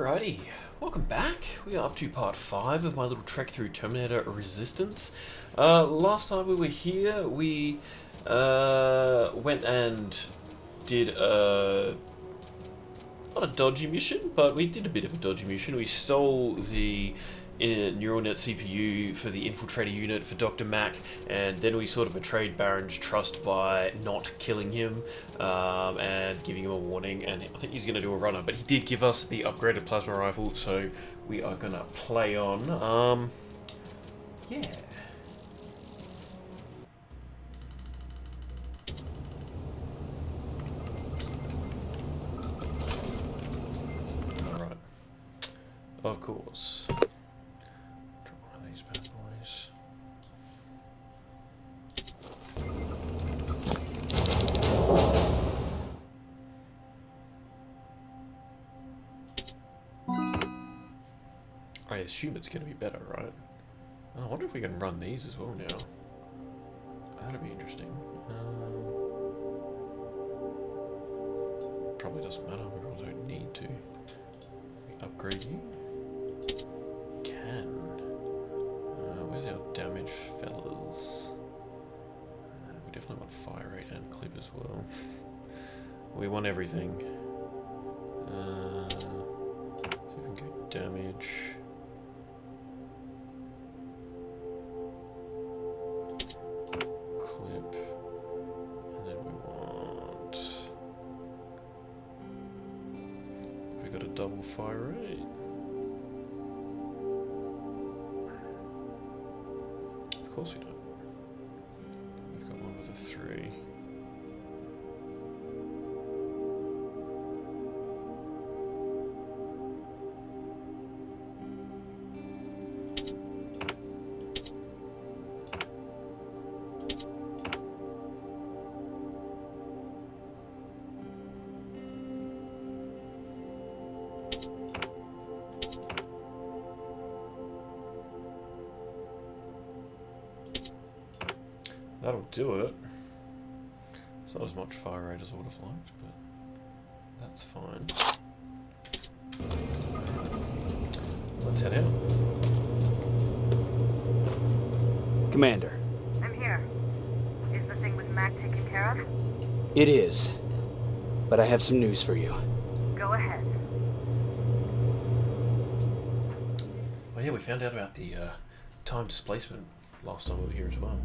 Alrighty, welcome back. We are up to part 5 of my little trek through Terminator Resistance. Last time we were here, we went and did not a dodgy mission, but we did a bit of a dodgy mission. We stole the neural net CPU for the infiltrator unit for Dr. Mack, and then we sort of betrayed Baron's trust by not killing him and giving him a warning, and I think he's going to do a runner, but he did give us the upgraded plasma rifle, so we are going to play on. Yeah. Alright. Of course. I assume it's going to be better, right? I wonder if we can run these as well now. That'd be interesting. Probably doesn't matter, we probably don't need to. We upgrade you? Can. Where's our damage, fellas? We definitely want fire rate and clip as well. We want everything. So we can go damage. Double fire rate. Of course we don't. We've got one with a 3. That'll do it. It's not as much fire rate as I would have liked, but that's fine. Let's head out. Commander. I'm here. Is the thing with Mac taken care of? It is. But I have some news for you. Go ahead. Well, yeah, we found out about the time displacement last time we were here as well.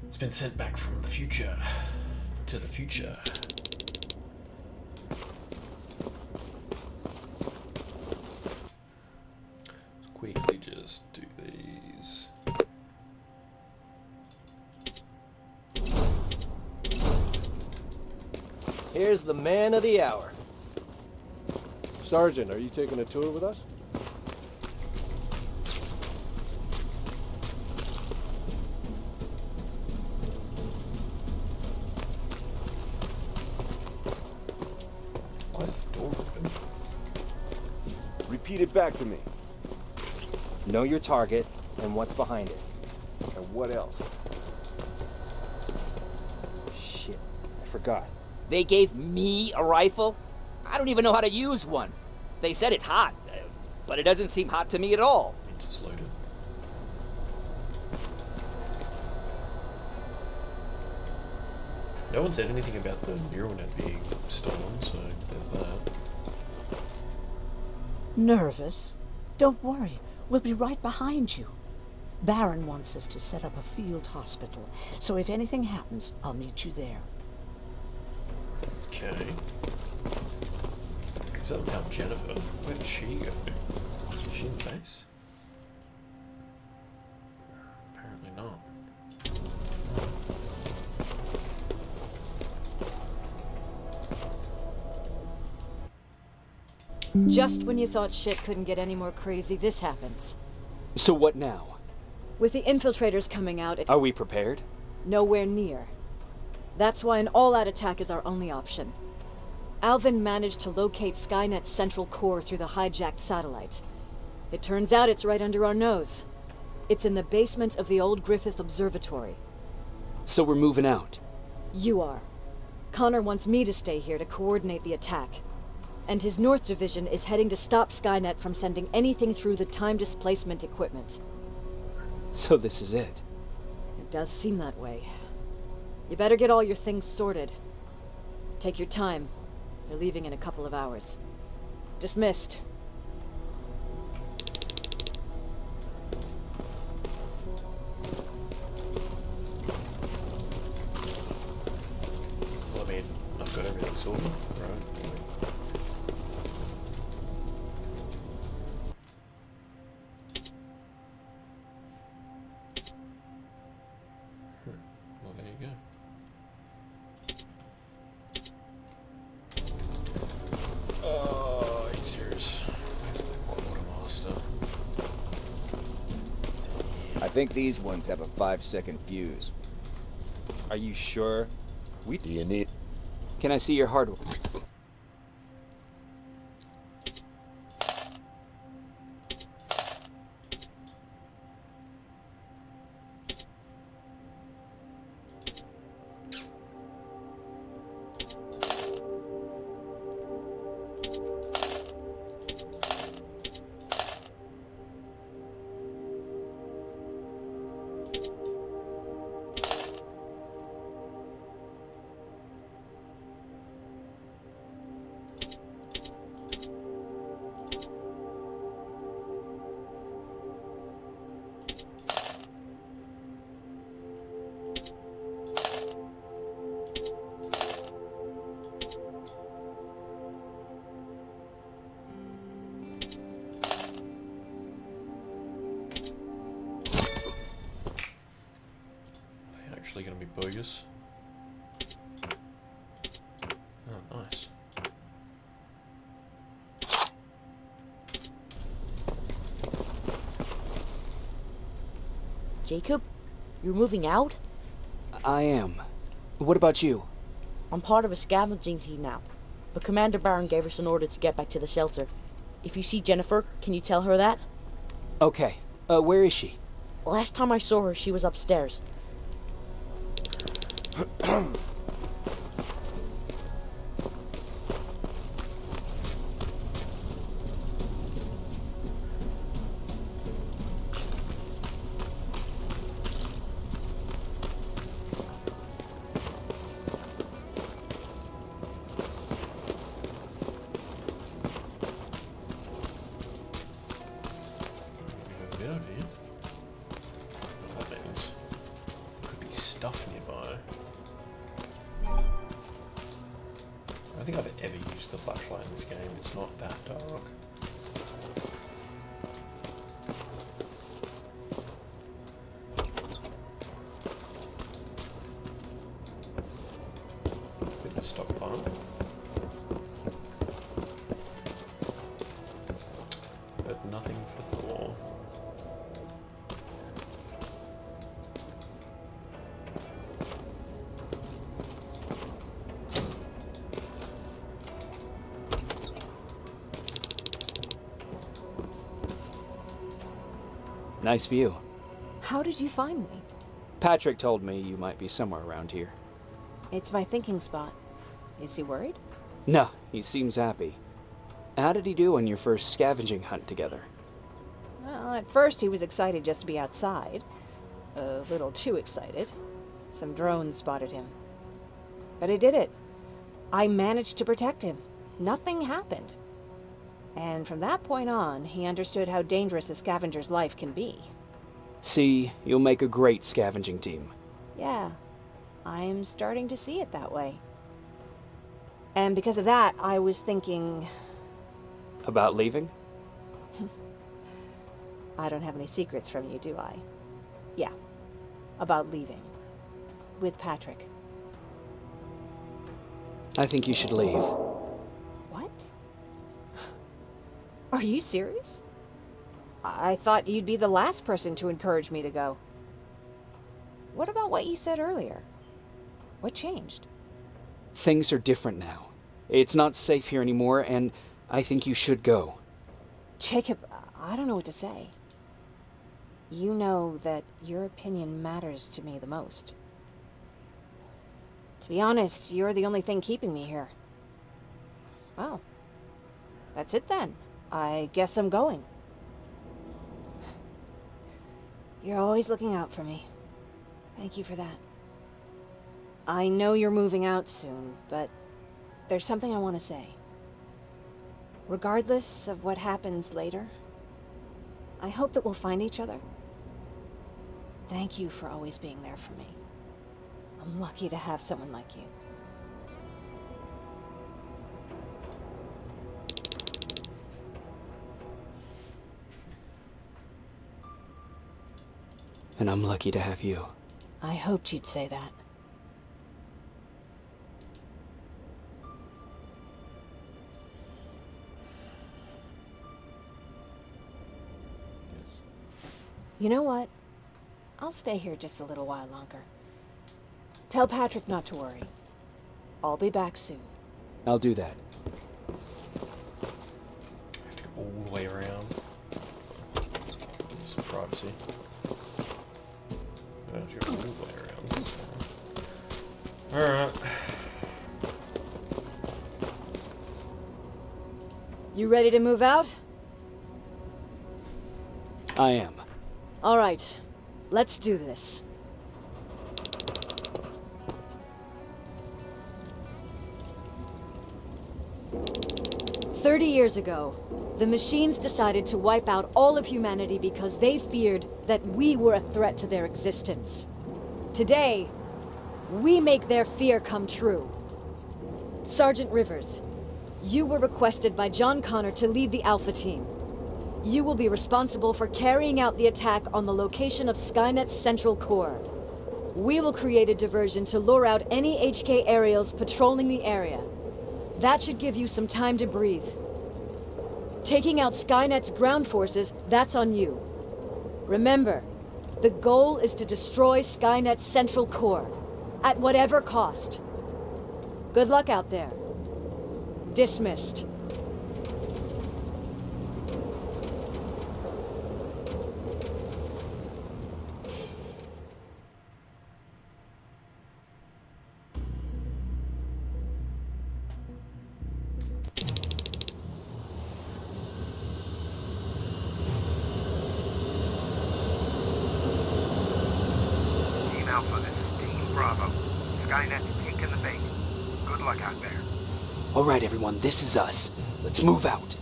It's been sent back from the future to the future. Let's quickly just do these. Here's the man of the hour. Sergeant, are you taking a tour with us? Repeat it back to me. Know your target and what's behind it. And what else? Shit, I forgot. They gave me a rifle? I don't even know how to use one. They said it's hot, but it doesn't seem hot to me at all. It's just loaded. No one said anything about the neural net being stolen, so there's that. Nervous? Don't worry. We'll be right behind you. Baron wants us to set up a field hospital, so if anything happens, I'll meet you there. Okay. Is that about Jennifer? Where did she go? Is she in the base? Apparently not. Just when you thought shit couldn't get any more crazy, this happens. So what now? With the infiltrators coming out, Are we prepared? nowhere near. That's why an all-out attack is our only option. Alvin managed to locate Skynet's central core through the hijacked satellite. It turns out it's right under our nose. It's in the basement of the old Griffith Observatory. So we're moving out. You are. Connor wants me to stay here to coordinate the attack. and his North Division is heading to stop Skynet from sending anything through the time displacement equipment. So this is it. It does seem that way. You better get all your things sorted. Take your time. They're leaving in a couple of hours. Dismissed. Well, I mean, I've got everything sorted, right? Well, there you go. Oh, are you serious? Where's the quartermaster? I think these ones have a 5-second fuse. Are you sure? Do you need... Can I see your hardware? Actually going to be bogus. Oh, nice. Jacob, you're moving out? I am. What about you? I'm part of a scavenging team now, but Commander Barron gave us an order to get back to the shelter. If you see Jennifer, can you tell her that? Okay. Where is she? Last time I saw her, she was upstairs. We've a bit over here. What that means? Could be stuff nearby. I don't think I've ever used the flashlight in this game. It's not that dark. Bit of a stockpile. But nothing for Thor. Nice view. How did you find me? Patrick told me you might be somewhere around here. It's my thinking spot. Is he worried? No, he seems happy. How did he do on your first scavenging hunt together? Well, at first he was excited just to be outside. A little too excited. Some drones spotted him. But I did it. I managed to protect him. Nothing happened. And from that point on, he understood how dangerous a scavenger's life can be. See, you'll make a great scavenging team. Yeah, I'm starting to see it that way. And because of that, I was thinking... About leaving? I don't have any secrets from you, do I? Yeah, about leaving. With Patrick. I think you should leave. What? Are you serious? I thought you'd be the last person to encourage me to go. What about what you said earlier? What changed? Things are different now. It's not safe here anymore, and I think you should go. Jacob, I don't know what to say. You know that your opinion matters to me the most. To be honest, you're the only thing keeping me here. Well, That's it then. I guess I'm going. You're always looking out for me. Thank you for that. I know you're moving out soon, but there's something I want to say. Regardless of what happens later, I hope that we'll find each other. Thank you for always being there for me. I'm lucky to have someone like you. And I'm lucky to have you. I hoped you'd say that. You know what? I'll stay here just a little while longer. Tell Patrick not to worry. I'll be back soon. I'll do that. I have to go all the way around. Some privacy. I have to go all the way around. Alright. You ready to move out? I am. All right, let's do this. "30 years ago, the machines decided to wipe out all of humanity because they feared that we were a threat to their existence. Today, we make their fear come true. Sergeant Rivers, you were requested by John Connor to lead the Alpha Team. You will be responsible for carrying out the attack on the location of Skynet's central core. We will create a diversion to lure out any HK aerials patrolling the area. That should give you some time to breathe. Taking out Skynet's ground forces, that's on you. Remember, the goal is to destroy Skynet's central core, at whatever cost. Good luck out there. Dismissed." Team Alpha, this is Team Bravo. Skynet's taken the bait. Good luck out there. All right, everyone, this is us. Let's move out.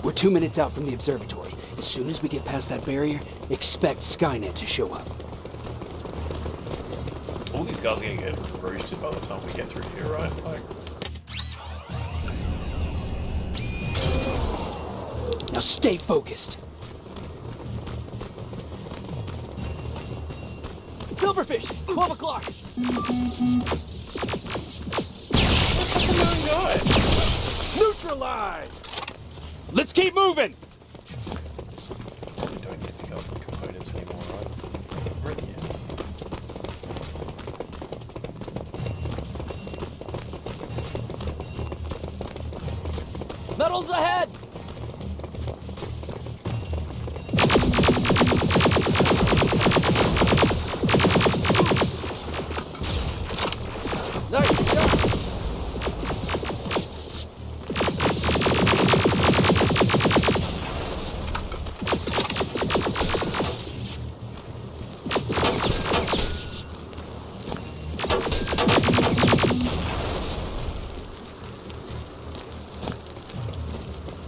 We're 2 minutes out from the observatory. As soon as we get past that barrier, expect Skynet to show up. All these guys are gonna get roasted by the time we get through here, right? Like, Now stay focused. Silverfish! 12 o'clock! Neutralized! Let's keep moving! we don't need to pick up components anymore, right? We're at the end. Metals ahead! Nice shot!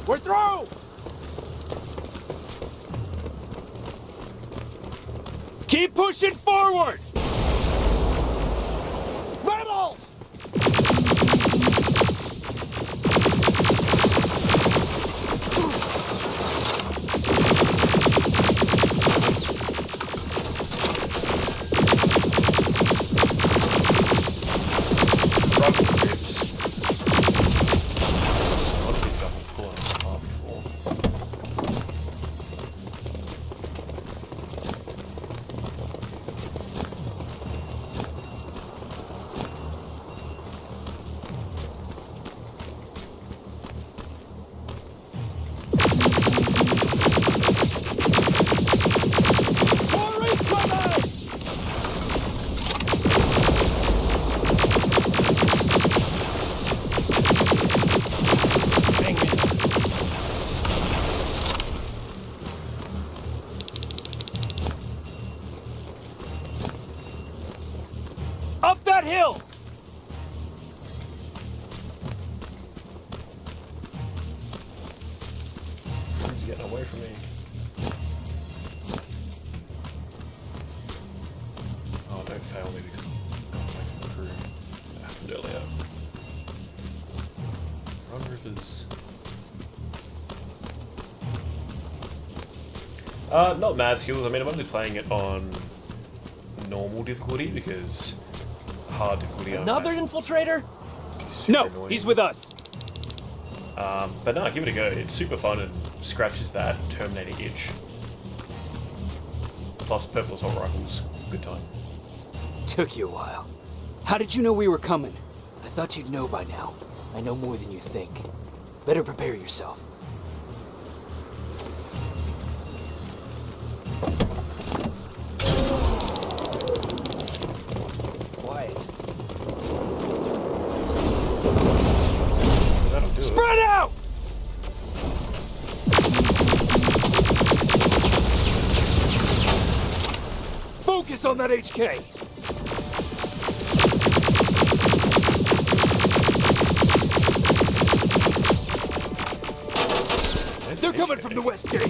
We're through! Keep pushing forward! Metals! Rubber grips. A lot of these guys will pull them apart before. that hill! He's getting away from me. Oh, don't fail me because I've gone away from the crew. That happened earlier. Run rivers. Not mad skills. I mean, I'm only playing it on normal difficulty because hard difficulty. Another infiltrator? No, he's with us. But no, give it a go. It's super fun and scratches that Terminator itch. Plus purple assault rifles. Good time. Took you a while. How did you know we were coming? I thought you'd know by now. I know more than you think. Better prepare yourself. Quiet. That'll do it. Spread out! Focus on that HK! They're coming from the west gate!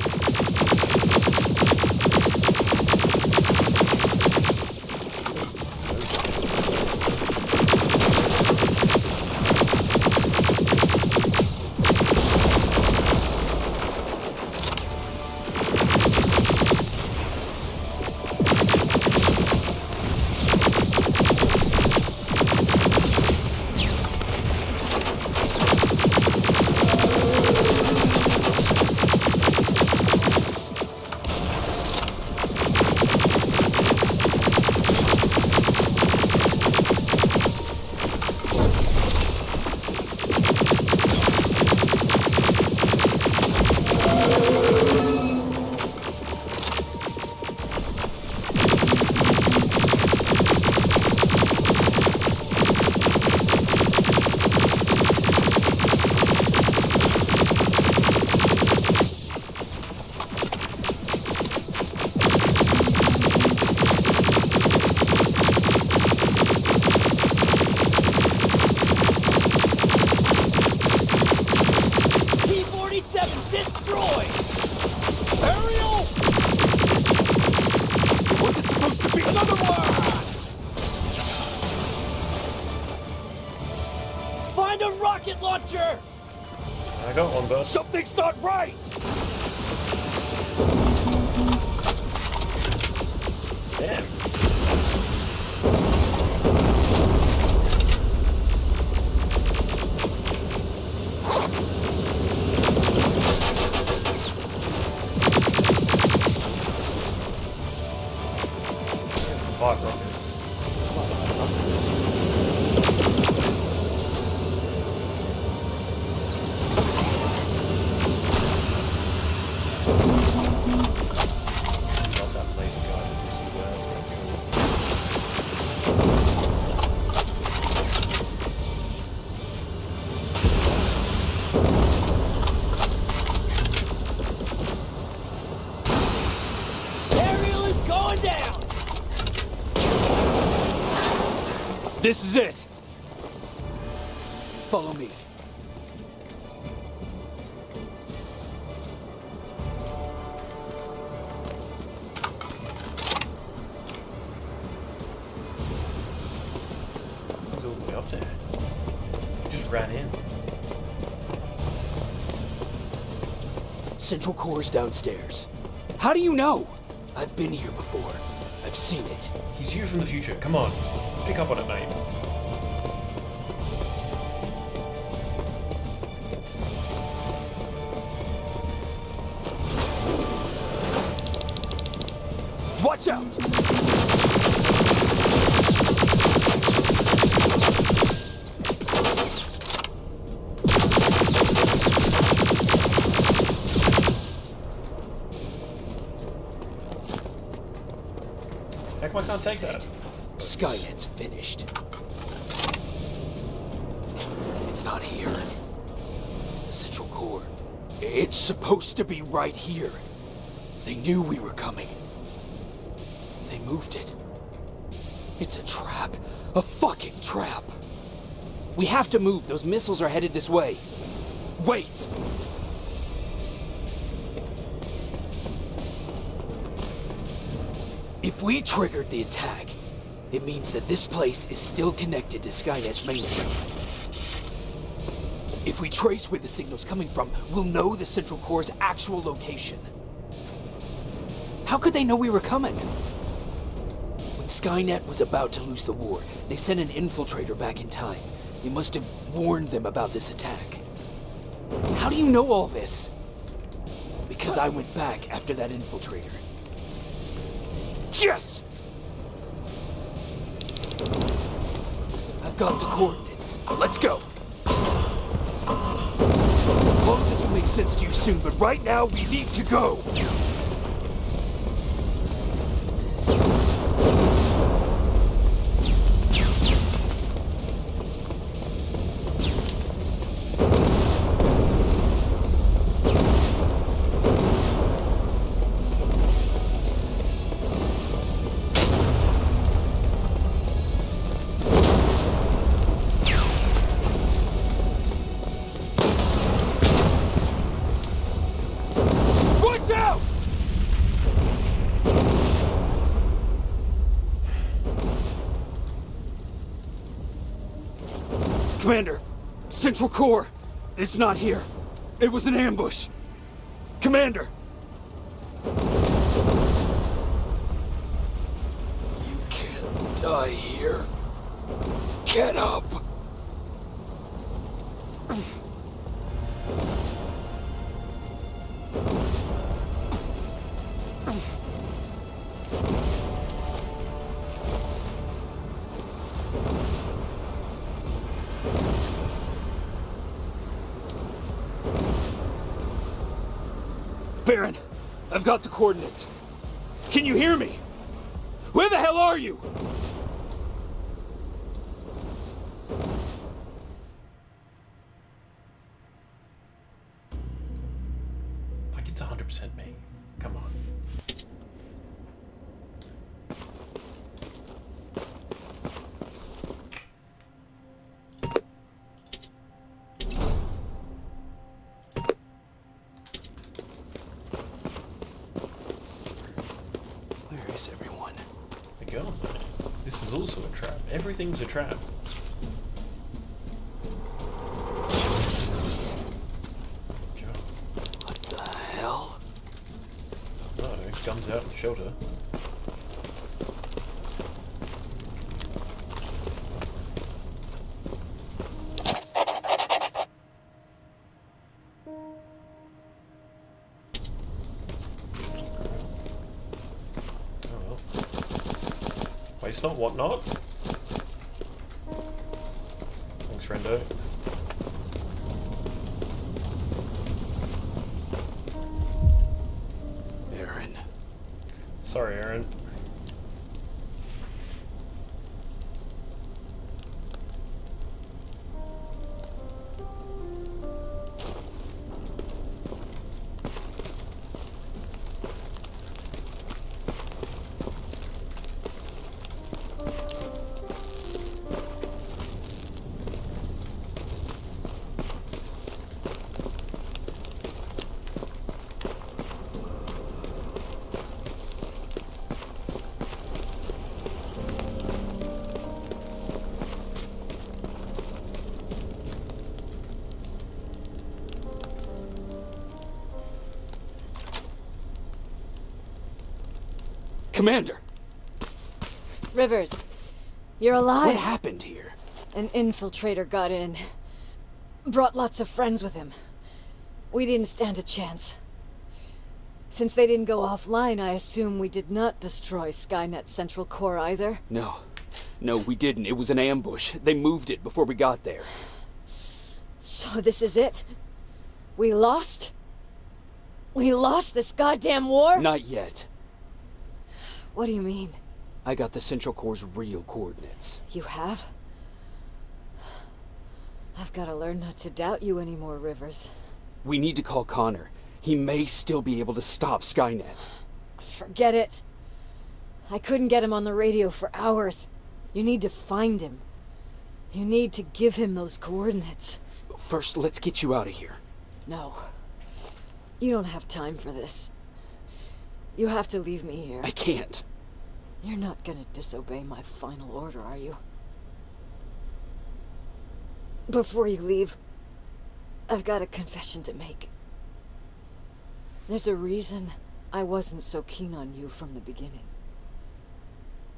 I got one, bud. Something's not right! Damn. Five rockets. Love that laser guy that this as well. Ariel is going down! This is it! Follow me. He's all the way up there. He just ran in. Central Core's downstairs. How do you know? I've been here before. I've seen it. He's you from the future. Come on. Pick up on it, mate. Watch out! How come I can't take that? Skynet's finished. It's not here. The Central Core. It's supposed to be right here. They knew we were coming. They moved it. It's a trap. A fucking trap. We have to move. Those missiles are headed this way. Wait! If we triggered the attack, it means that this place is still connected to Skynet's mainframe. If we trace where the signal's coming from, we'll know the Central Core's actual location. How could they know we were coming? When Skynet was about to lose the war, they sent an infiltrator back in time. He must have warned them about this attack. How do you know all this? Because I went back after that infiltrator. Yes! I've got the coordinates. Let's go. All of this will make sense to you soon, but right now we need to go. Commander, Central Core, it's not here. It was an ambush. Commander! You can't die here. Get up! Baron, I've got the coordinates. Can you hear me? Where the hell are you? Like it's 100% me. Come on. Where is everyone? They're gone. This is also a trap. Everything's a trap. What the hell? No, guns out and shelter. Waste not, what not? Thanks, friendo. Aaron. Sorry, Aaron. Commander! Rivers, you're alive. What happened here? An infiltrator got in. Brought lots of friends with him. We didn't stand a chance. Since they didn't go offline, I assume we did not destroy Skynet's Central Core either? No. No, we didn't. It was an ambush. They moved it before we got there. So this is it? We lost? We lost this goddamn war? Not yet. What do you mean? I got the Central Core's real coordinates. You have? I've got to learn not to doubt you anymore, Rivers. We need to call Connor. He may still be able to stop Skynet. Forget it. I couldn't get him on the radio for hours. You need to find him. You need to give him those coordinates. First, let's get you out of here. No. You don't have time for this. You have to leave me here. I can't. You're not gonna disobey my final order, are you? Before you leave, I've got a confession to make. There's a reason I wasn't so keen on you from the beginning.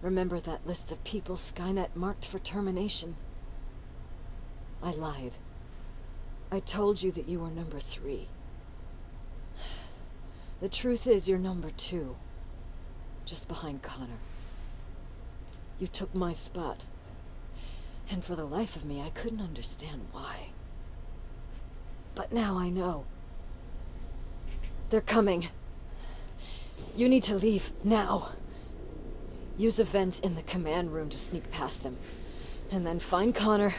Remember that list of people Skynet marked for termination? I lied. I told you that you were number 3. The truth is you're number 2, just behind Connor. You took my spot, and for the life of me, I couldn't understand why. But now I know. They're coming. You need to leave, now. Use a vent in the command room to sneak past them, and then find Connor,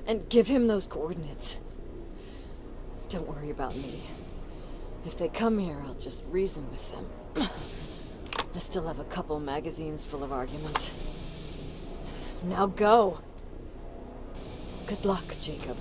and give him those coordinates. Don't worry about me. If they come here, I'll just reason with them. I still have a couple magazines full of arguments. Now go! Good luck, Jacob.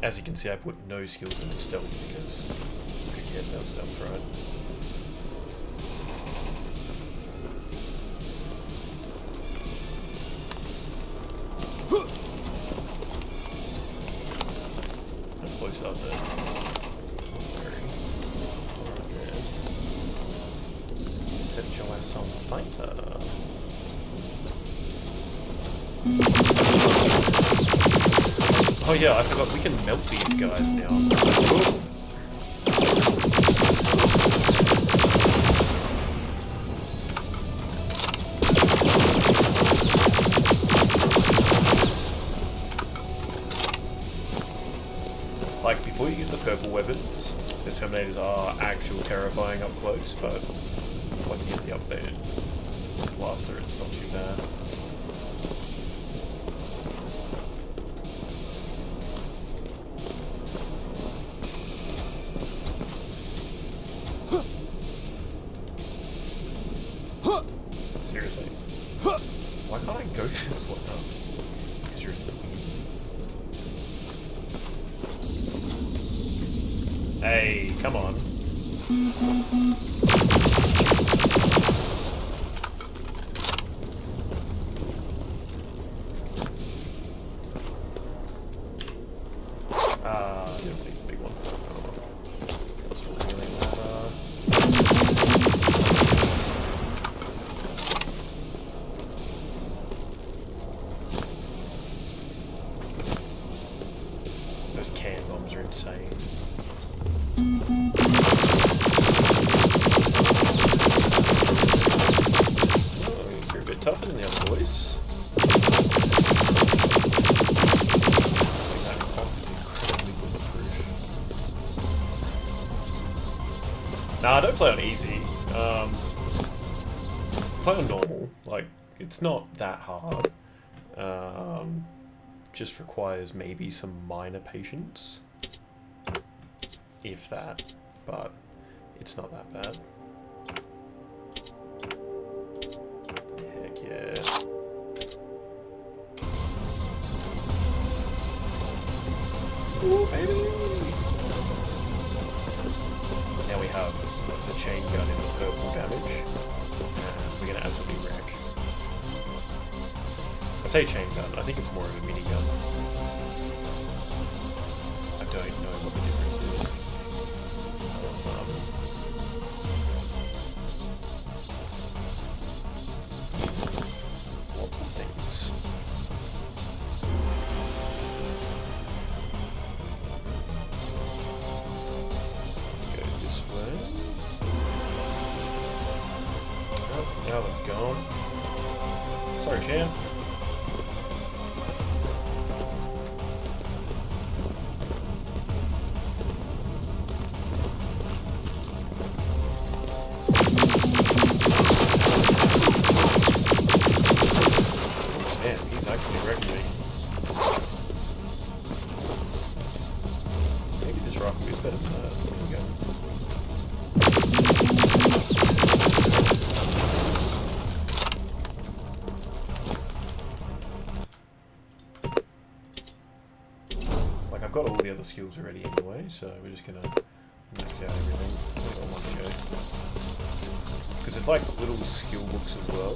As you can see, I put no skills into stealth because who cares about stealth, right? How close up there? Set your ass on fire. Oh yeah, I forgot we can melt these guys now. Like, before you get the purple weapons, the Terminators are actual terrifying up close, but once you get the updated blaster, it's not too bad. Seriously. Why can't I go this one up? Because you're... Hey, come on. Definitely a big one. Doesn't really matter. Those can bombs are insane. Oh, you're a bit tougher than the other boys. I think that cloth is incredibly bulletproof. Nah, I don't play on easy. Play on normal. Like, it's not that hard. Just requires maybe some minor patience. If that. But it's not that bad. Heck yeah. Ooh, baby! Now we have the chain gun in the purple damage. And we're gonna absolutely wreck. I say chain gun, I think it's more of a minigun. I don't know what the difference is. Alvin's gone. Sorry, champ. Man, he's actually wrecking me. Maybe this rocket is better than that. There we go. Like, I've got all the other skills already anyway, so we're just gonna max out everything all one go. Because it's like little skill books as well.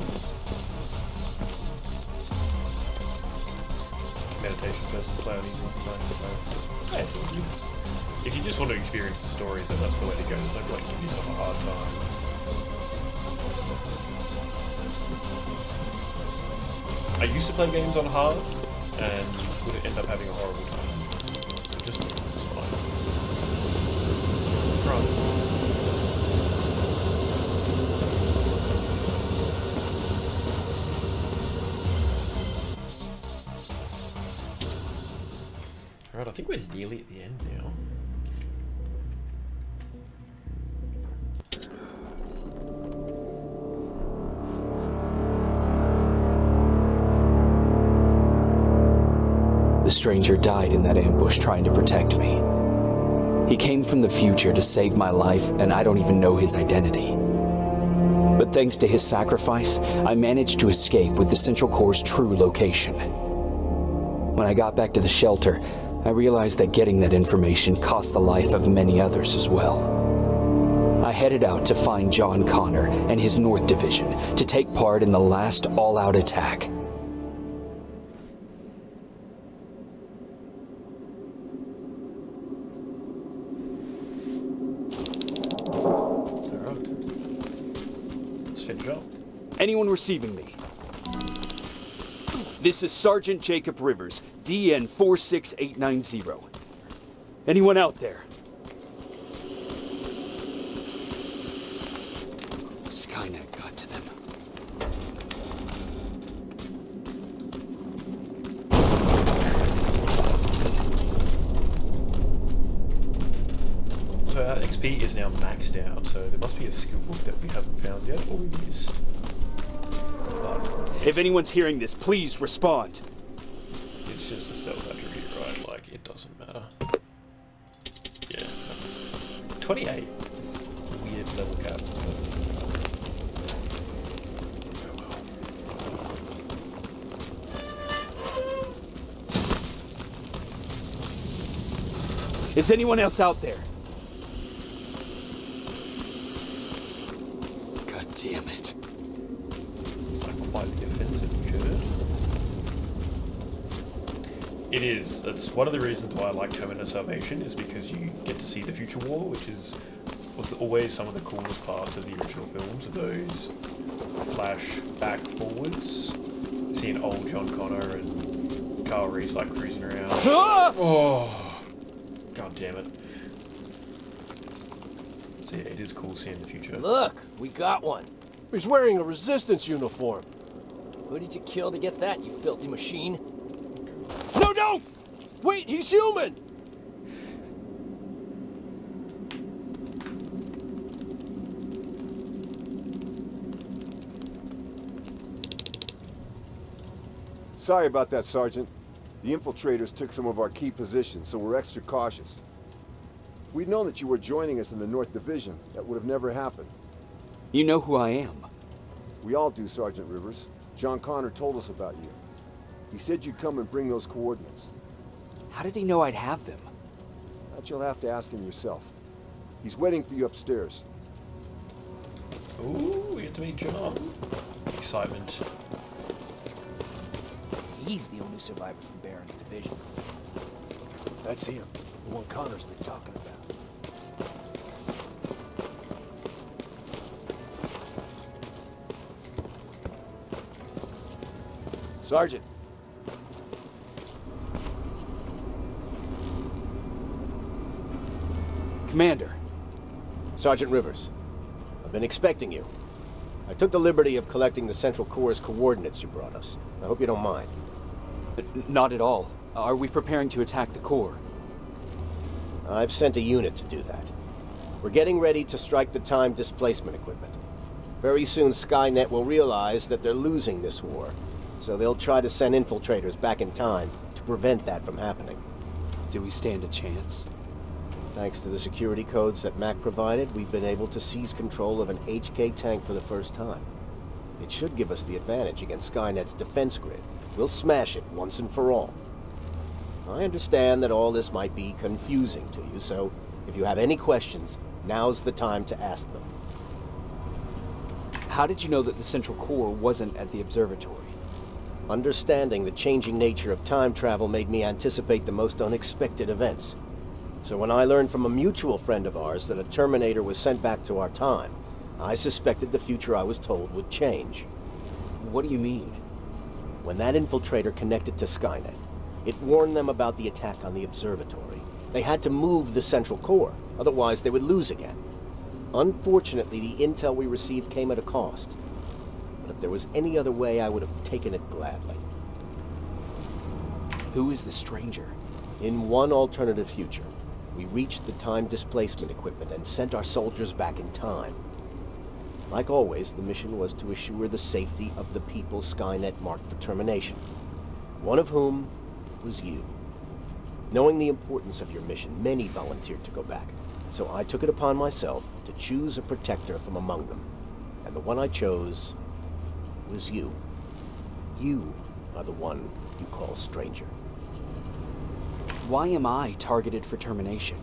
Meditation person, play on easy. Nice. Yeah, so if you just want to experience the story, then that's the way to go. There's no point giving yourself a hard time. I used to play games on hard, and would end up having a horrible time. So just, it's fine. Right. Alright, I think we're nearly at the end now. The stranger died in that ambush trying to protect me. He came from the future to save my life, and I don't even know his identity. But thanks to his sacrifice, I managed to escape with the Central Core's true location. When I got back to the shelter, I realized that getting that information cost the life of many others as well. I headed out to find John Connor and his North Division to take part in the last all-out attack. Anyone receiving me? This is Sergeant Jacob Rivers, DN 46890. Anyone out there? Skynet got to them. So our XP is now maxed out, so there must be a skill book that we haven't found yet, or we missed. If anyone's hearing this, please respond. It's just a stealth attribute, right? Like, it doesn't matter. Yeah. 28 is a weird level cap. Oh well. Is anyone else out there? God damn it. Quite the offensive occurred. It is. That's one of the reasons why I like Terminator Salvation, is because you get to see the future war, which was always some of the coolest parts of the original films, of those flashback forwards. Seeing old John Connor and Kyle Reese like cruising around. Oh, god damn it. So yeah, it is cool seeing the future. Look, we got one. He's wearing a resistance uniform. Who did you kill to get that, you filthy machine? No! Wait, he's human! Sorry about that, Sergeant. The infiltrators took some of our key positions, so we're extra cautious. If we'd known that you were joining us in the North Division, that would have never happened. You know who I am. We all do, Sergeant Rivers. John Connor told us about you. He said you'd come and bring those coordinates. How did he know I'd have them? That you'll have to ask him yourself. He's waiting for you upstairs. Ooh, we get to meet John. Excitement. He's the only survivor from Baron's division. That's him. The one Connor's been talking about. Sergeant. Commander. Sergeant Rivers. I've been expecting you. I took the liberty of collecting the Central Core's coordinates you brought us. I hope you don't mind. Not at all. Are we preparing to attack the core? I've sent a unit to do that. We're getting ready to strike the time displacement equipment. Very soon Skynet will realize that they're losing this war, so they'll try to send infiltrators back in time to prevent that from happening. Do we stand a chance? Thanks to the security codes that Mack provided, we've been able to seize control of an HK tank for the first time. It should give us the advantage against Skynet's defense grid. We'll smash it once and for all. I understand that all this might be confusing to you, so if you have any questions, now's the time to ask them. How did you know that the Central Core wasn't at the observatory? Understanding the changing nature of time travel made me anticipate the most unexpected events. So when I learned from a mutual friend of ours that a Terminator was sent back to our time, I suspected the future I was told would change. What do you mean? When that infiltrator connected to Skynet, it warned them about the attack on the observatory. They had to move the Central Core, otherwise they would lose again. Unfortunately, the intel we received came at a cost. But if there was any other way, I would have taken it gladly. Who is the stranger? In one alternative future, we reached the time displacement equipment and sent our soldiers back in time. Like always, the mission was to assure the safety of the people Skynet marked for termination. One of whom was you. Knowing the importance of your mission, many volunteered to go back. So I took it upon myself to choose a protector from among them. And the one I chose was you. You are the one you call stranger. Why am I targeted for termination?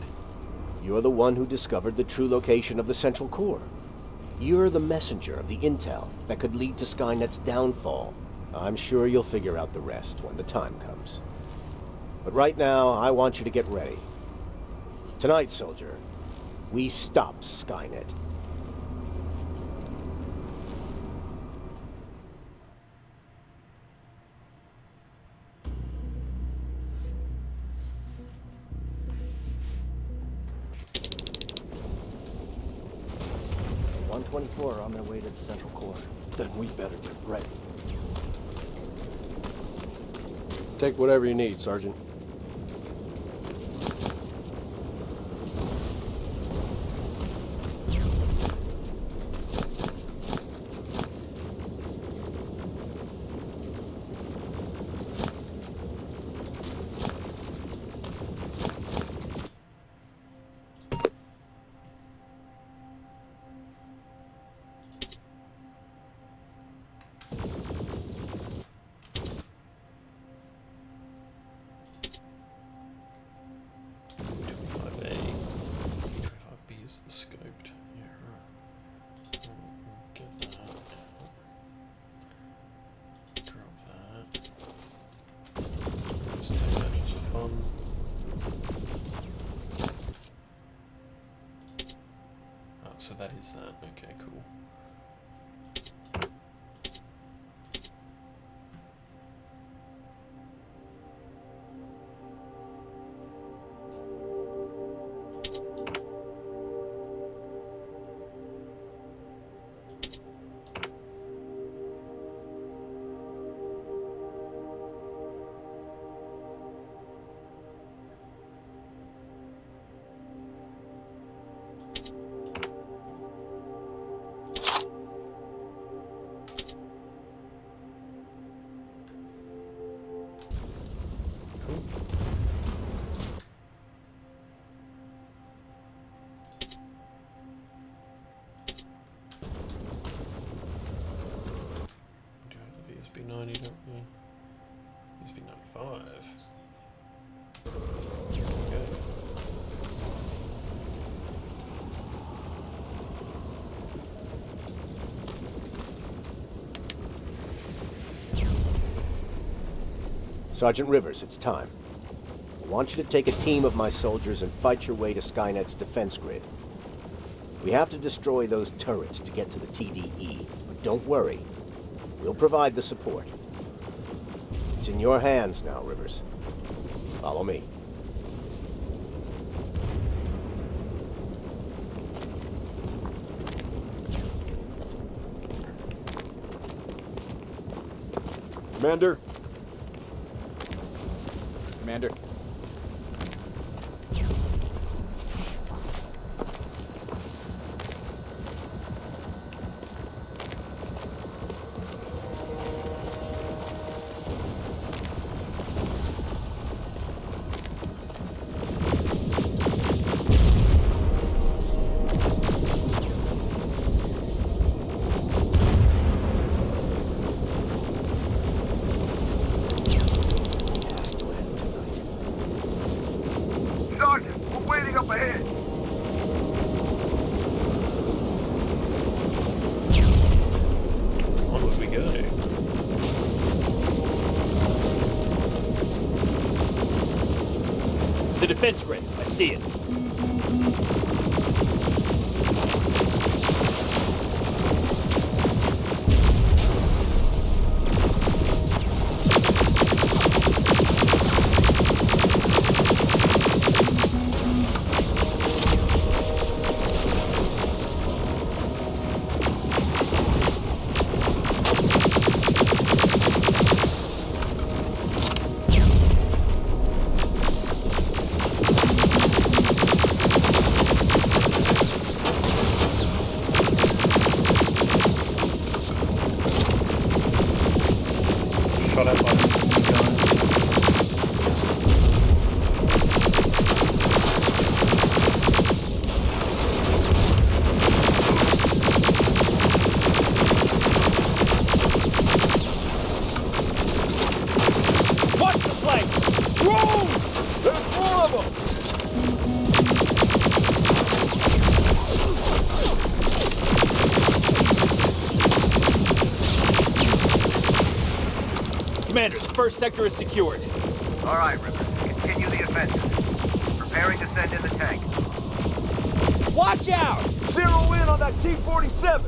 You're the one who discovered the true location of the Central Core. You're the messenger of the intel that could lead to Skynet's downfall. I'm sure you'll figure out the rest when the time comes. But right now, I want you to get ready. Tonight, soldier, we stop Skynet. .124 on their way to the Central Core. Then we better get ready. Take whatever you need, Sergeant. The scoped. Yeah, right. Get that. Drop that. Just take that just for fun. Oh, so that is that. Okay, cool. USB 90, don't we? USB 95. Okay. Sergeant Rivers, it's time. I want you to take a team of my soldiers and fight your way to Skynet's defense grid. We have to destroy those turrets to get to the TDE, but don't worry. We'll provide the support. It's in your hands now, Rivers. Follow me. Commander? Commander. Sergeant, we're waiting up ahead. Onward we go. The defense grid. I see it. Shot out by the distance gun. Watch the flank! Drones! There's more of them! Commander, the first sector is secured. All right, Rivers. Continue the offensive. Preparing to send in the tank. Watch out! Zero in on that T-47!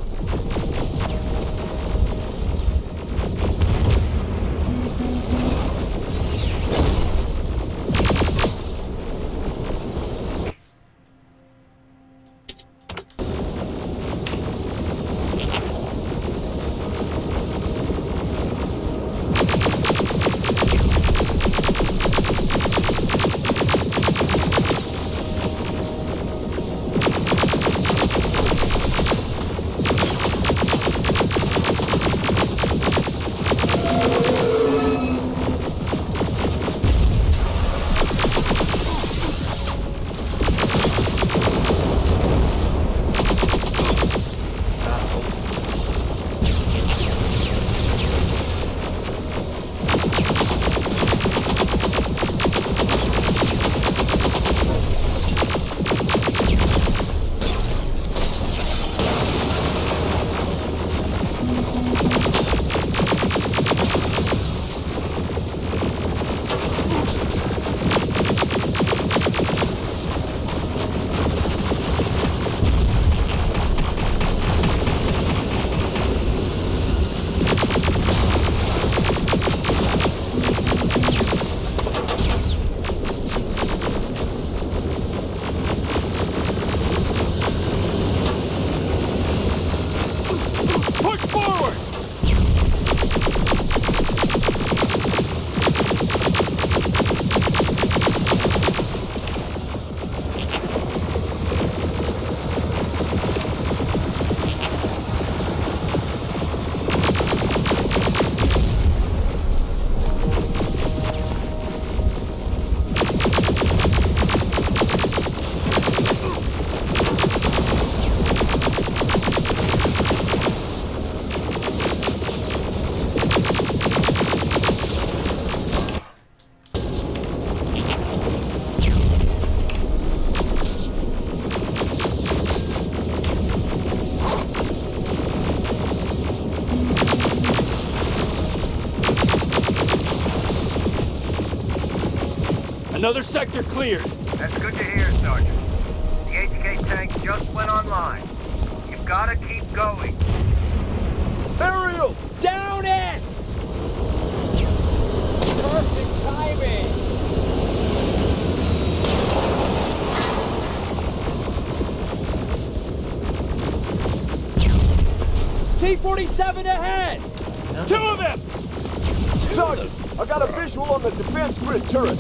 Push forward! Another sector cleared. That's good to hear, Sergeant. The HK tank just went online. You've got to keep going. Aerial! Down it! Perfect timing! T-47 ahead! No. Two of them! Sergeant, I got a visual on the defense grid turret.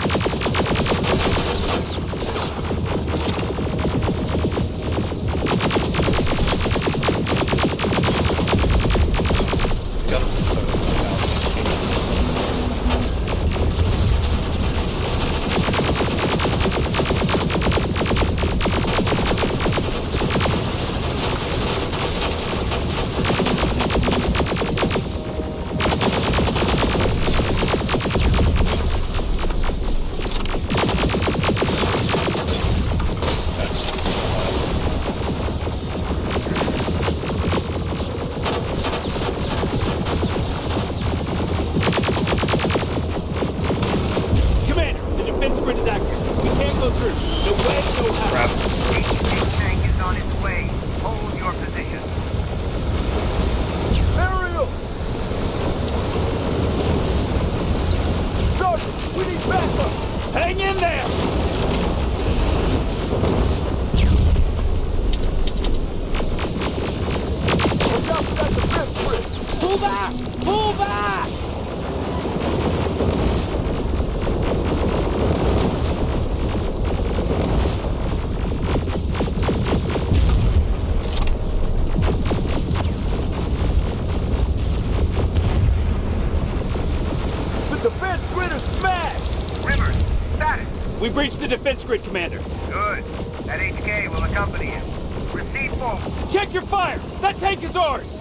We breached the defense grid, Commander. Good. That HK will accompany you. Proceed forward. Check your fire! That tank is ours!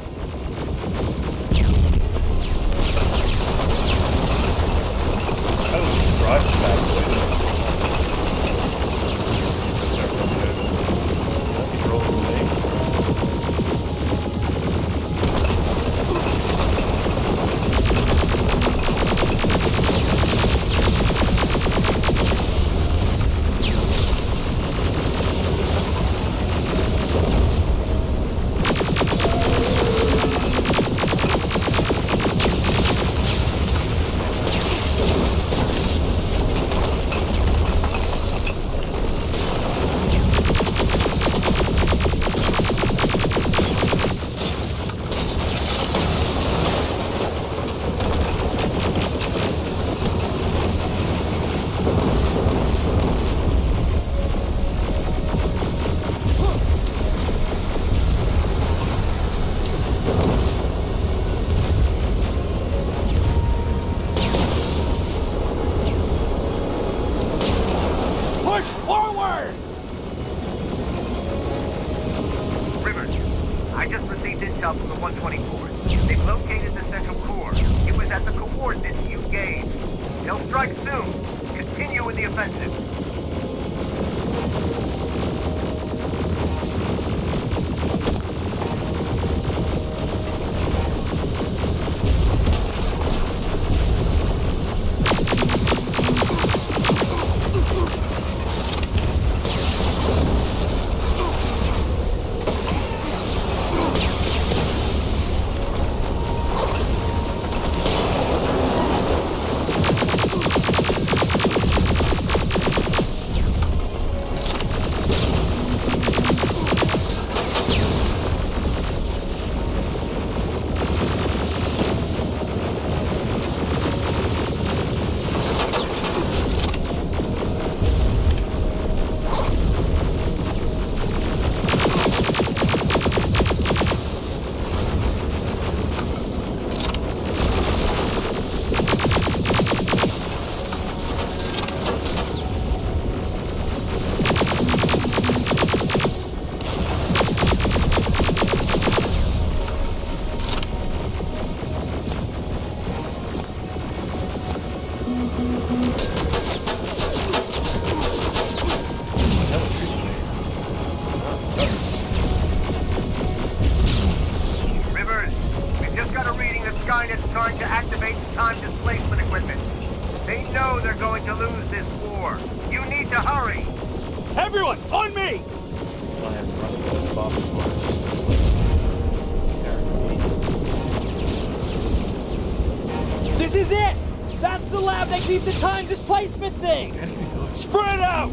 From the 124th. They've located the central core. It was at the coordinates you gave. They'll strike soon. Continue with the offensive. Skynet's trying to activate the time displacement equipment. They know they're going to lose this war. You need to hurry. Everyone, on me! I am running as fast as my resistance level. This is it! That's the lab that keeps the time displacement thing! Spread out!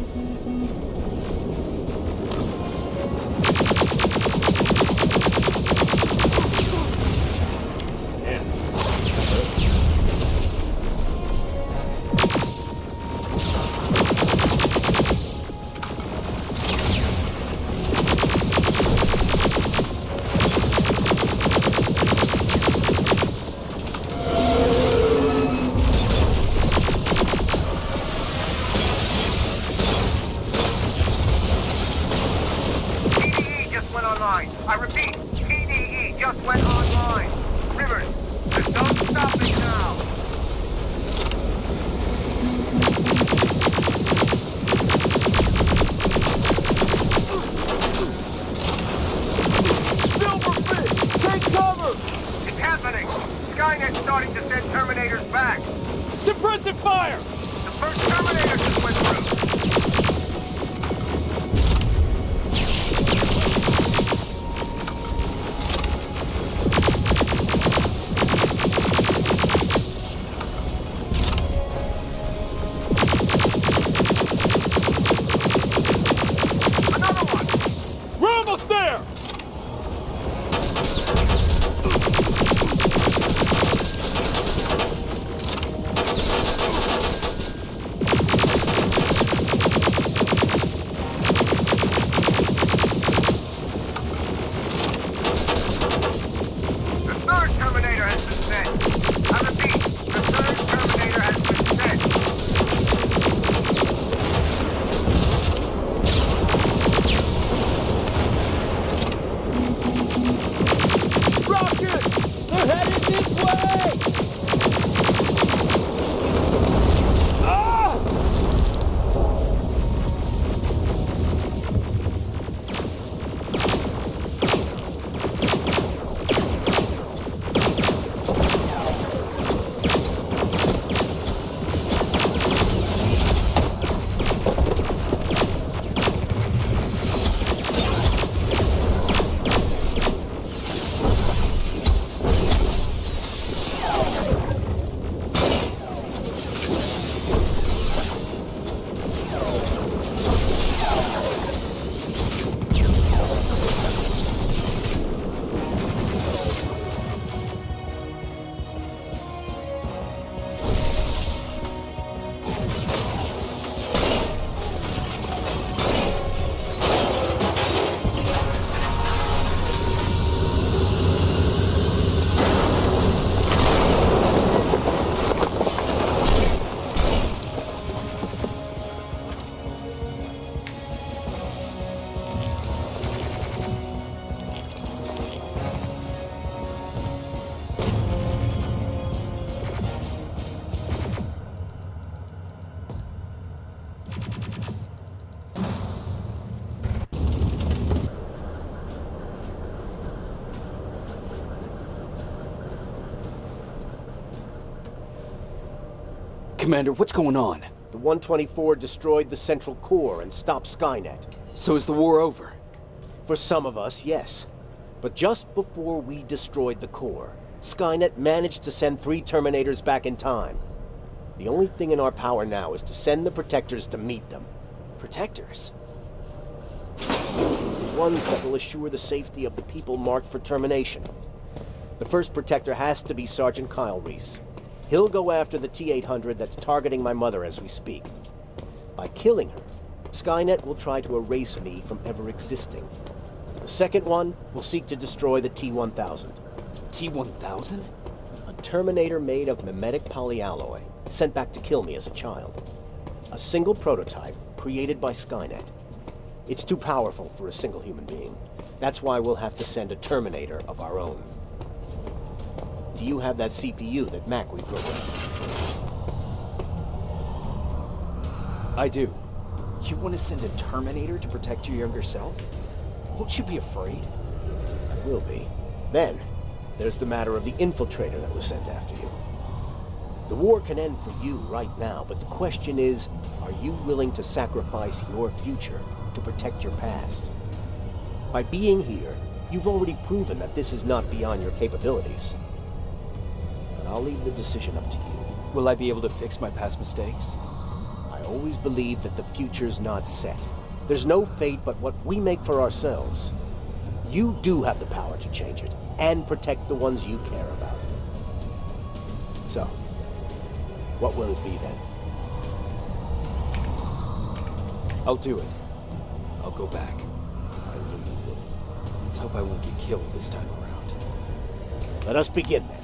Cover! It's happening! Skynet's starting to send Terminators back! Suppressive fire! The first Terminator just went through! We're almost there! The third Terminator has been sent! I repeat, the third Terminator has been sent! Rocket! They're headed this way! Ah! Commander, what's going on? The 124 destroyed the central core and stopped Skynet. So is the war over? For some of us, yes. But just before we destroyed the core, Skynet managed to send 3 Terminators back in time. The only thing in our power now is to send the Protectors to meet them. Protectors? The ones that will assure the safety of the people marked for termination. The first Protector has to be Sergeant Kyle Reese. He'll go after the T-800 that's targeting my mother as we speak. By killing her, Skynet will try to erase me from ever existing. The second one will seek to destroy the T-1000. T-1000? A Terminator made of mimetic polyalloy, sent back to kill me as a child. A single prototype created by Skynet. It's too powerful for a single human being. That's why we'll have to send a Terminator of our own. Do you have that CPU that Mack reprogrammed? I do. You want to send a Terminator to protect your younger self? Won't you be afraid? I will be. Then, there's the matter of the infiltrator that was sent after you. The war can end for you right now, but the question is, are you willing to sacrifice your future to protect your past? By being here, you've already proven that this is not beyond your capabilities. But I'll leave the decision up to you. Will I be able to fix my past mistakes? I always believe that the future's not set. There's no fate but what we make for ourselves. You do have the power to change it, and protect the ones you care about. So, what will it be then? I'll do it. I'll go back. I knew you would. Let's hope I won't get killed this time around. Let us begin then.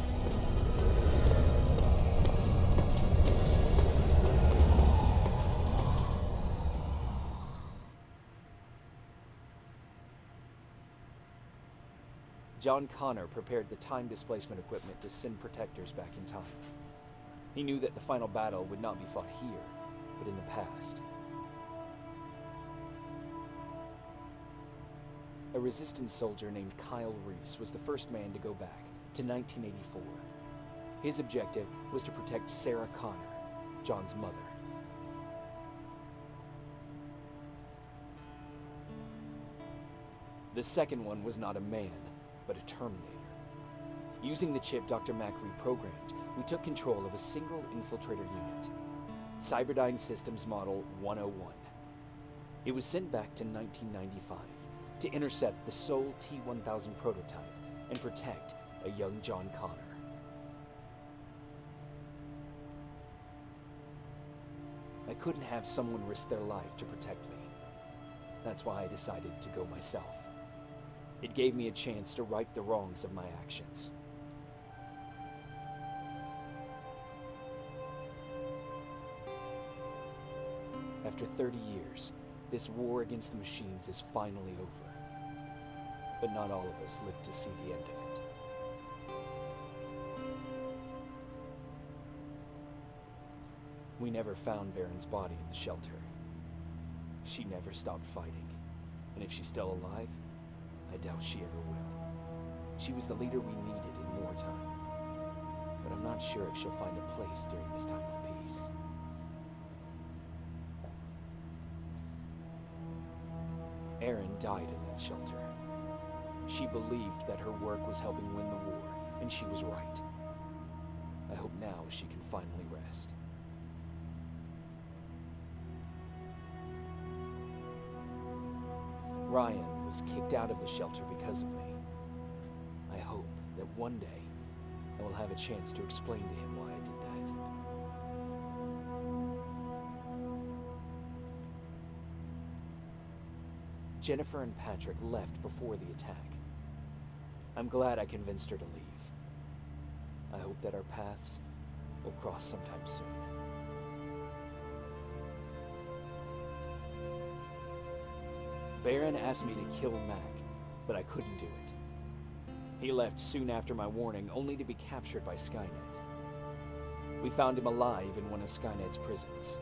John Connor prepared the time displacement equipment to send protectors back in time. He knew that the final battle would not be fought here, but in the past. A Resistance soldier named Kyle Reese was the first man to go back to 1984. His objective was to protect Sarah Connor, John's mother. The second one was not a man, but a Terminator. Using the chip Dr. Mack reprogrammed, we took control of a single infiltrator unit, Cyberdyne Systems Model 101. It was sent back to 1995 to intercept the sole T-1000 prototype and protect a young John Connor. I couldn't have someone risk their life to protect me. That's why I decided to go myself. It gave me a chance to right the wrongs of my actions. After 30 years, this war against the machines is finally over. But not all of us lived to see the end of it. We never found Baron's body in the shelter. She never stopped fighting, and if she's still alive, I doubt she ever will. She was the leader we needed in wartime, but I'm not sure if she'll find a place during this time of peace. Erin died in that shelter. She believed that her work was helping win the war, and she was right. I hope now she can finally rest. Ryan was kicked out of the shelter because of me. I hope that one day I will have a chance to explain to him why I did that. Jennifer and Patrick left before the attack. I'm glad I convinced her to leave. I hope that our paths will cross sometime soon. Baron asked me to kill Mack, but I couldn't do it. He left soon after my warning, only to be captured by Skynet. We found him alive in one of Skynet's prisons.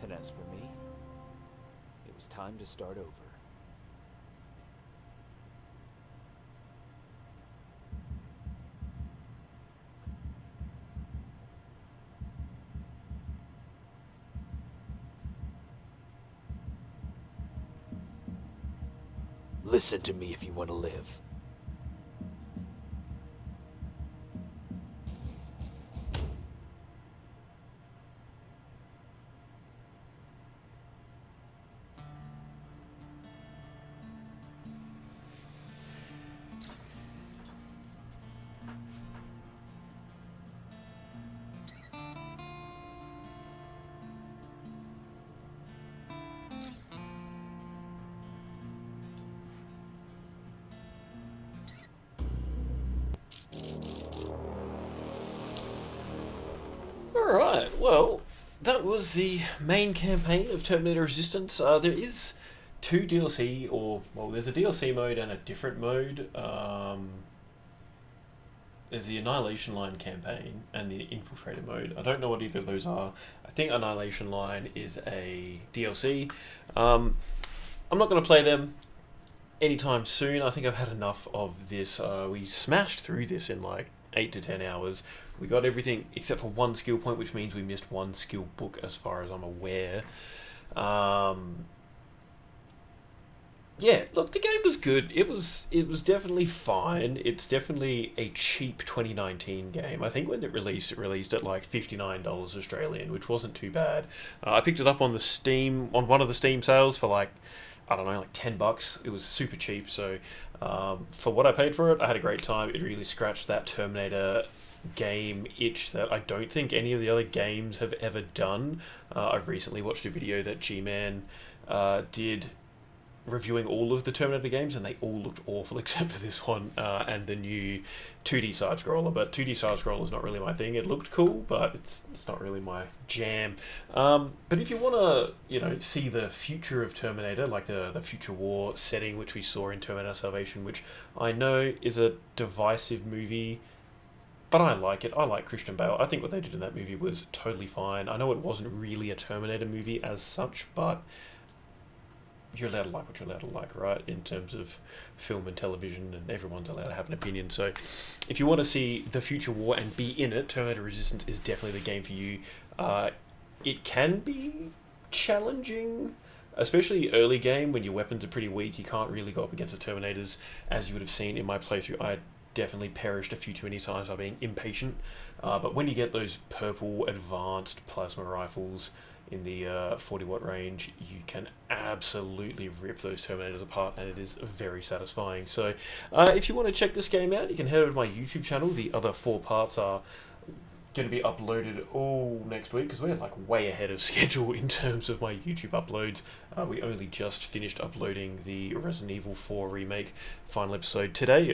And as for me, it was time to start over. Listen to me if you want to live. Alright, well, that was the main campaign of Terminator Resistance. There is two DLC, there's a DLC mode and a different mode. There's the Annihilation Line campaign and the Infiltrator mode. I don't know what either of those are. I think Annihilation Line is a DLC. I'm not going to play them anytime soon. I think I've had enough of this. We smashed through this in like 8 to 10 hours. We got everything except for one skill point, which means we missed one skill book as far as I'm aware. Yeah, look, the game was good. It was definitely fine. It's definitely a cheap 2019 game. I think when it released at like $59 Australian, which wasn't too bad. I picked it up on one of the Steam sales for like, I don't know, like $10. It was super cheap, so for what I paid for it, I had a great time. It really scratched that Terminator game itch that I don't think any of the other games have ever done. I've recently watched a video that G-Man did reviewing all of the Terminator games, and they all looked awful except for this one and the new 2D side-scroller. But 2D side-scroller is not really my thing. It looked cool, but it's not really my jam. But if you want to, see the future of Terminator, like the future war setting which we saw in Terminator Salvation, which I know is a divisive movie, but I like it. I like Christian Bale. I think what they did in that movie was totally fine. I know it wasn't really a Terminator movie as such, but you're allowed to like what you're allowed to like, right? In terms of film and television, and everyone's allowed to have an opinion. So if you want to see the future war and be in it, Terminator Resistance is definitely the game for you. It can be challenging, especially early game when your weapons are pretty weak. You can't really go up against the Terminators, as you would have seen in my playthrough. I definitely perished a few too many times by being impatient. But when you get those purple advanced plasma rifles in the 40 watt range, you can absolutely rip those Terminators apart, and it is very satisfying. So if you want to check this game out, you can head over to my YouTube channel. The other 4 parts are going to be uploaded all next week, because we're like way ahead of schedule in terms of my YouTube uploads. We only just finished uploading the Resident Evil 4 remake final episode today,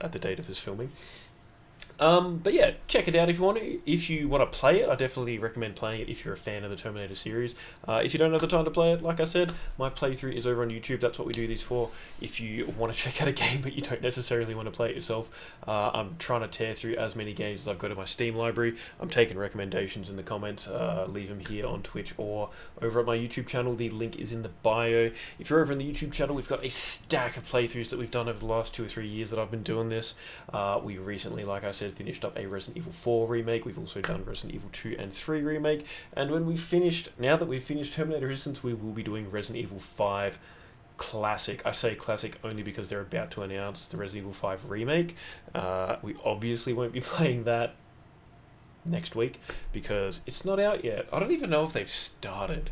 at the date of this filming. But yeah, check it out if you want to. If you want to play it, I definitely recommend playing it if you're a fan of the Terminator series. If you don't have the time to play it, like I said, my playthrough is over on YouTube. That's what we do these for. If you want to check out a game but you don't necessarily want to play it yourself, I'm trying to tear through as many games as I've got in my Steam library. I'm taking recommendations in the comments. Leave them here on Twitch or over at my YouTube channel. The link is in the bio. If you're over in the YouTube channel, we've got a stack of playthroughs that we've done over the last 2 or 3 years that I've been doing this. We recently, like I said, finished up a Resident Evil 4 remake. We've also done Resident Evil 2 and 3 remake, and now that we've finished Terminator Resistance, we will be doing Resident Evil 5 Classic. I say classic only because they're about to announce the Resident Evil 5 remake. We obviously won't be playing that next week because it's not out yet. I don't even know if they've started.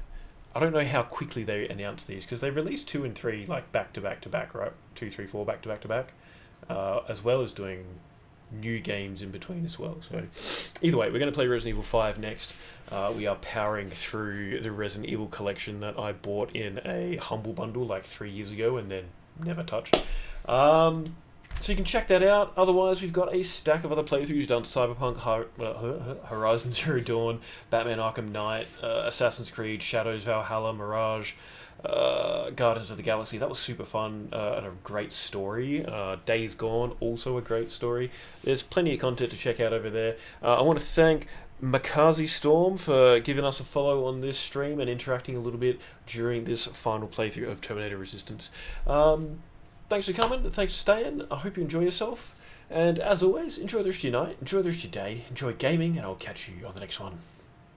I don't know how quickly they announce these, because they released 2 and 3 like back to back to back, right? 2, 3, 4 back to back to back, as well as doing new games in between as well. So either way, we're going to play Resident Evil 5 next. We are powering through the Resident Evil collection that I bought in a Humble Bundle like 3 years ago and then never touched. So you can check that out. Otherwise, we've got a stack of other playthroughs done: Cyberpunk, Horizon Zero Dawn, Batman Arkham Knight, Assassin's Creed, Shadows Valhalla, Mirage, Guardians of the Galaxy. That was super fun, and a great story. Days Gone, also a great story. There's plenty of content to check out over there. I want to thank Makazi Storm for giving us a follow on this stream and interacting a little bit during this final playthrough of Terminator Resistance. Thanks for coming, thanks for staying. I hope you enjoy yourself, and as always, enjoy the rest of your night, enjoy the rest of your day, enjoy gaming, and I'll catch you on the next one.